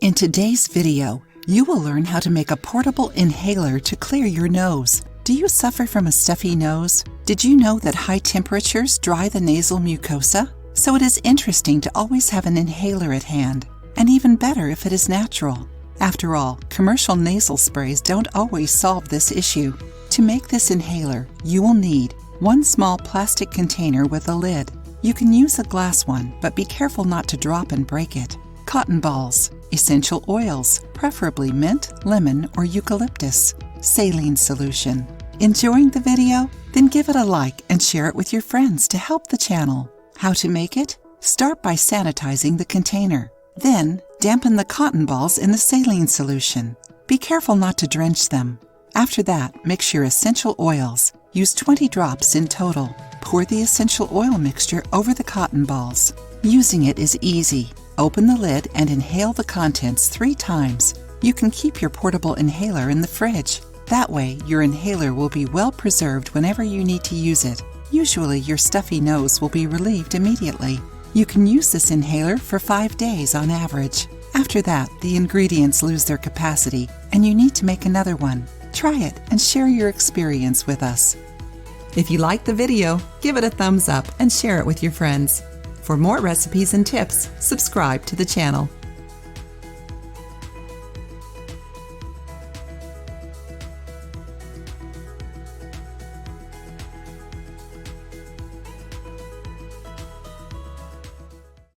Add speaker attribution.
Speaker 1: In today's video, you will learn how to make a portable inhaler to clear your nose. Do you suffer from a stuffy nose? Did you know that high temperatures dry the nasal mucosa? So it is interesting to always have an inhaler at hand, and even better if it is natural. After all, commercial nasal sprays don't always solve this issue. To make this inhaler, you will need one small plastic container with a lid. You can use a glass one, but be careful not to drop and break it. Cotton balls, essential oils, preferably mint, lemon, or eucalyptus, saline solution. Enjoying the video? Then give it a like and share it with your friends to help the channel. How to make it? Start by sanitizing the container. Then, dampen the cotton balls in the saline solution. Be careful not to drench them. After that, mix your essential oils. Use 20 drops in total. Pour the essential oil mixture over the cotton balls. Using it is easy. Open the lid and inhale the contents 3 times. You can keep your portable inhaler in the fridge. That way, your inhaler will be well preserved whenever you need to use it. Usually, your stuffy nose will be relieved immediately. You can use this inhaler for 5 days on average. After that, the ingredients lose their capacity, and you need to make another one. Try it and share your experience with us. If you liked the video, give it a thumbs up and share it with your friends. For more recipes and tips, subscribe to the channel.